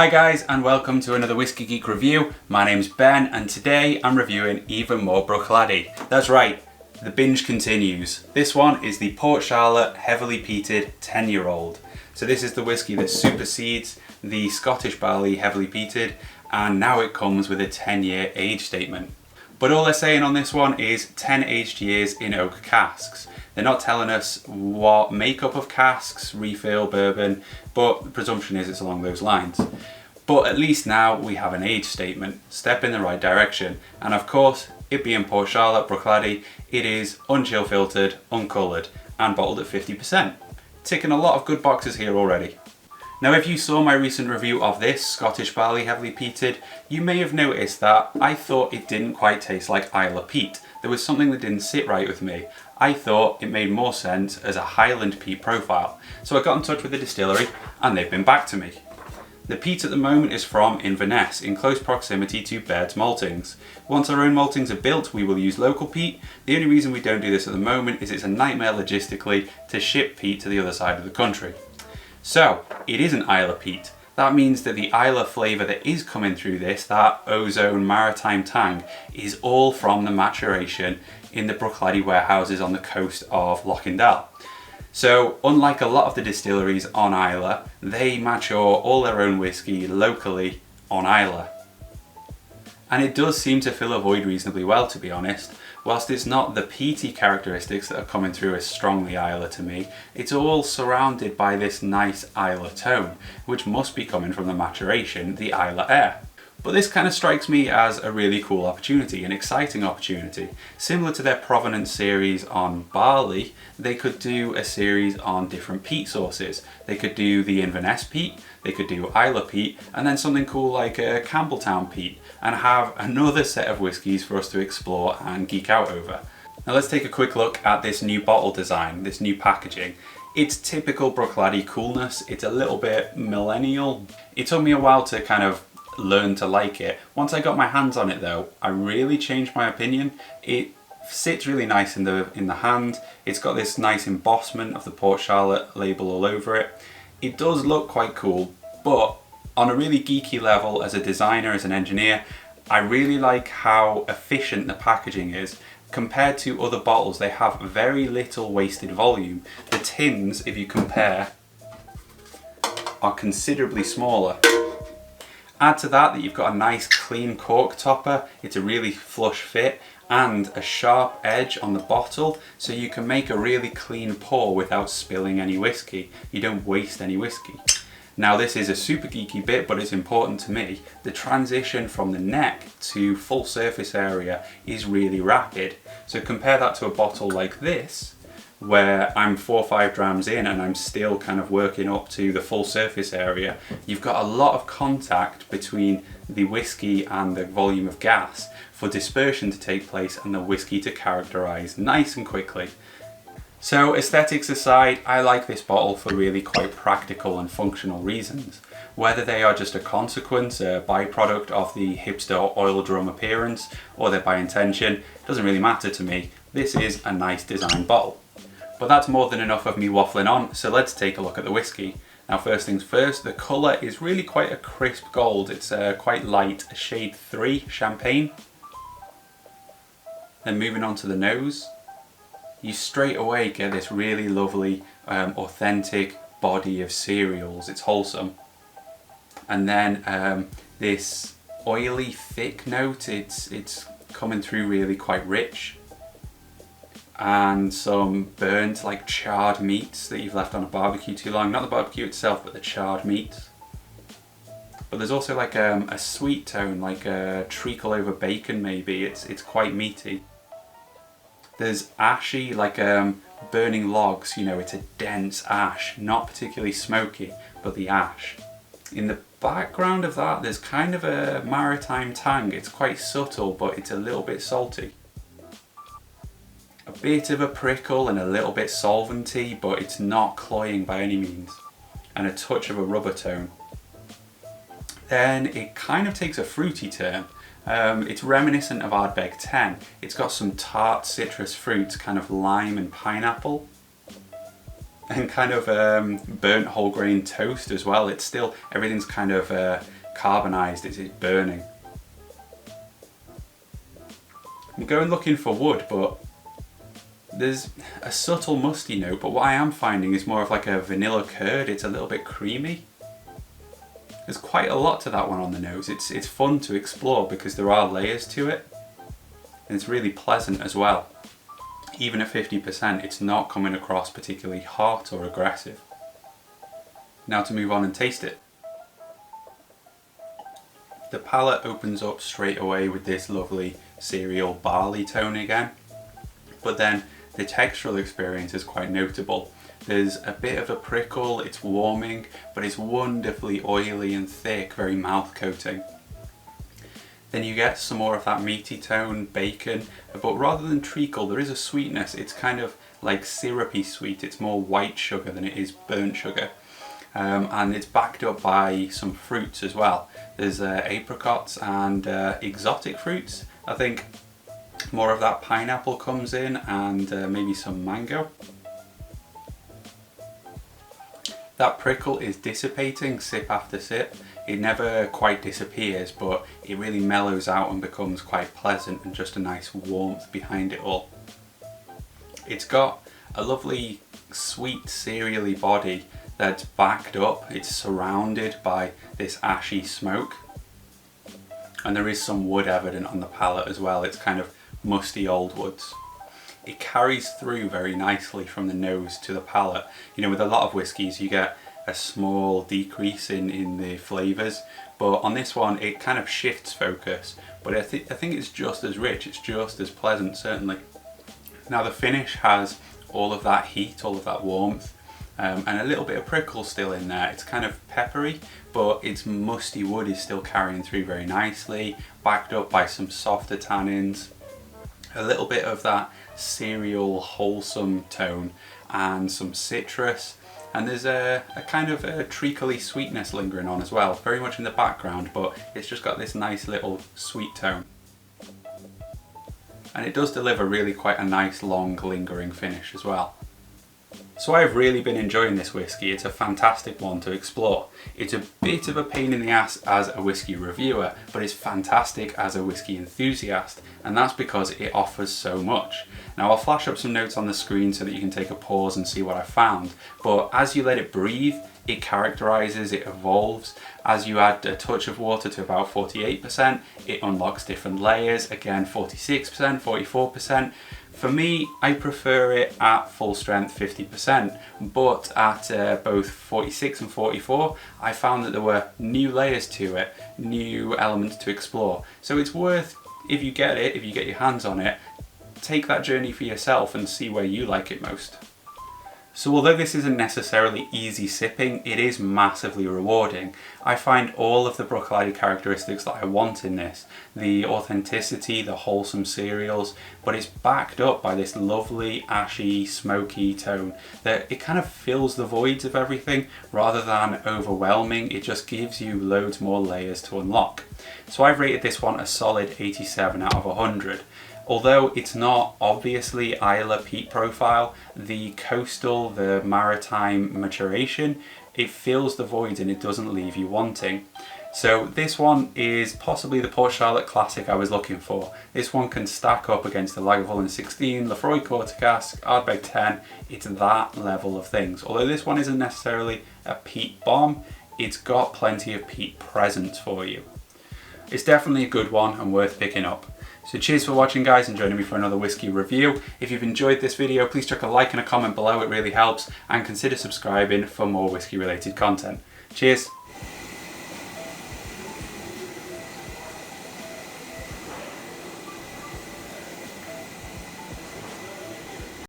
Hi guys, and welcome to another Whisky Geek review. My name's Ben, and today I'm reviewing even more Bruichladdich. That's right, the binge continues. This one is the Port Charlotte Heavily Peated 10-year-old. So this is the whisky that supersedes the Scottish barley Heavily Peated, and now it comes with a 10-year age statement. But all they're saying on this one is 10 aged years in oak casks. They're not telling us what makeup of casks, refill, bourbon, but the presumption is it's along those lines. But at least now we have an age statement, step in the right direction. And of course, it being Port Charlotte Bruichladdich, it is unchill filtered, uncoloured, and bottled at 50%. Ticking a lot of good boxes here already. Now if you saw my recent review of this Scottish barley Heavily Peated, you may have noticed that I thought it didn't quite taste like Islay peat. There was something that didn't sit right with me. I thought it made more sense as a Highland peat profile. So I got in touch with the distillery and they've been back to me. The peat at the moment is from Inverness, in close proximity to Baird's Maltings. Once our own maltings are built, we will use local peat. The only reason we don't do this at the moment is it's a nightmare logistically to ship peat to the other side of the country. So, it isn't Islay peat. That means that the Islay flavour that is coming through this, that ozone maritime tang, is all from the maturation in the Bruichladdich warehouses on the coast of Lochindale. So, unlike a lot of the distilleries on Islay, they mature all their own whisky locally on Islay. And it does seem to fill a void reasonably well, to be honest. Whilst it's not the peaty characteristics that are coming through as strongly Islay to me, it's all surrounded by this nice Islay tone, which must be coming from the maturation, the Islay air. But this kind of strikes me as a really cool opportunity, an exciting opportunity. Similar to their Provenance series on barley, they could do a series on different peat sources. They could do the Inverness peat, they could do Islay peat, and then something cool like a Campbelltown peat, and have another set of whiskies for us to explore and geek out over. Now let's take a quick look at this new bottle design, this new packaging. It's typical Bruichladdich coolness, it's a little bit millennial. It took me a while to kind of learn to like it. Once I got my hands on it though, I really changed my opinion. It sits really nice in the hand. It's got this nice embossment of the Port Charlotte label all over it. It does look quite cool, but on a really geeky level, as a designer, as an engineer, I really like how efficient the packaging is. Compared to other bottles, they have very little wasted volume. The tins, if you compare, are considerably smaller. Add to that you've got a nice clean cork topper, it's a really flush fit, and a sharp edge on the bottle, so you can make a really clean pour without spilling any whiskey. You don't waste any whiskey. Now this is a super geeky bit, but it's important to me. The transition from the neck to full surface area is really rapid. So compare that to a bottle like this, where I'm 4 or 5 drams in and I'm still kind of working up to the full surface area. You've got a lot of contact between the whiskey and the volume of gas for dispersion to take place and the whiskey to characterise nice and quickly. So aesthetics aside, I like this bottle for really quite practical and functional reasons. Whether they are just a consequence, a byproduct of the hipster oil drum appearance, or they're by intention, doesn't really matter to me. This is a nice design bottle. But that's more than enough of me waffling on, so let's take a look at the whiskey. Now first things first, the colour is really quite a crisp gold. It's quite light, a shade 3 champagne. Then moving on to the nose, you straight away get this really lovely authentic body of cereals. It's wholesome. And then this oily thick note, it's coming through really quite rich. And some burnt, like charred meats that you've left on a barbecue too long. Not the barbecue itself, but the charred meats. But there's also like a sweet tone, like a treacle over bacon maybe. It's quite meaty. There's ashy, like burning logs, you know, it's a dense ash. Not particularly smoky, but the ash. In the background of that, there's kind of a maritime tang. It's quite subtle, but it's a little bit salty. A bit of a prickle and a little bit solventy, but it's not cloying by any means. And a touch of a rubber tone. Then it kind of takes a fruity turn. It's reminiscent of Ardbeg 10. It's got some tart citrus fruits, kind of lime and pineapple. and kind of burnt whole grain toast as well. It's still, everything's kind of carbonized, it's burning. I'm going looking for wood, but there's a subtle musty note, but what I am finding is more of like a vanilla curd. It's a little bit creamy. There's quite a lot to that one on the nose. It's fun to explore because there are layers to it, and it's really pleasant as well. Even at 50%, it's not coming across particularly hot or aggressive. Now to move on and taste it. The palate opens up straight away with this lovely cereal barley tone again, but then the textural experience is quite notable. There's a bit of a prickle, it's warming, but it's wonderfully oily and thick, very mouth coating. Then you get some more of that meaty tone, bacon, but rather than treacle there is a sweetness. It's kind of like syrupy sweet, it's more white sugar than it is burnt sugar. And it's backed up by some fruits as well. There's apricots and exotic fruits. I think more of that pineapple comes in, and maybe some mango. That prickle is dissipating sip after sip. It never quite disappears, but it really mellows out and becomes quite pleasant, and just a nice warmth behind it all. It's got a lovely sweet cereally body that's backed up. It's surrounded by this ashy smoke, and there is some wood evident on the palate as well. It's kind of musty old woods. It carries through very nicely from the nose to the palate. You know, with a lot of whiskies you get a small decrease in the flavours, but on this one it kind of shifts focus, but I think it's just as rich, it's just as pleasant, certainly. Now the finish has all of that heat, all of that warmth, and a little bit of prickle still in there. It's kind of peppery, but its musty wood is still carrying through very nicely, backed up by some softer tannins, a little bit of that cereal wholesome tone, and some citrus, and there's a kind of a treacly sweetness lingering on as well, very much in the background, but it's just got this nice little sweet tone. And it does deliver really quite a nice long lingering finish as well. So I've really been enjoying this whiskey. It's a fantastic one to explore. It's a bit of a pain in the ass as a whiskey reviewer, but it's fantastic as a whiskey enthusiast, and that's because it offers so much. Now I'll flash up some notes on the screen so that you can take a pause and see what I found, but as you let it breathe, it characterizes, it evolves. As you add a touch of water to about 48%, it unlocks different layers, again 46%, 44%. For me, I prefer it at full strength 50%, but at both 46 and 44, I found that there were new layers to it, new elements to explore. So it's worth, if you get it, if you get your hands on it, take that journey for yourself and see where you like it most. So although this isn't necessarily easy sipping, it is massively rewarding. I find all of the Bruichladdich characteristics that I want in this. The authenticity, the wholesome cereals, but it's backed up by this lovely, ashy, smoky tone that it kind of fills the voids of everything rather than overwhelming. It just gives you loads more layers to unlock. So I've rated this one a solid 87 out of 100. Although it's not obviously Islay peat profile, the coastal, the maritime maturation, it fills the voids and it doesn't leave you wanting. So this one is possibly the Port Charlotte classic I was looking for. This one can stack up against the Lagavulin 16, Lefroy Quarter Cask, Ardbeg 10, it's that level of things. Although this one isn't necessarily a peat bomb, it's got plenty of peat presence for you. It's definitely a good one and worth picking up. So cheers for watching guys and joining me for another whiskey review. If you've enjoyed this video, please chuck a like and a comment below, it really helps, and consider subscribing for more whiskey related content. Cheers!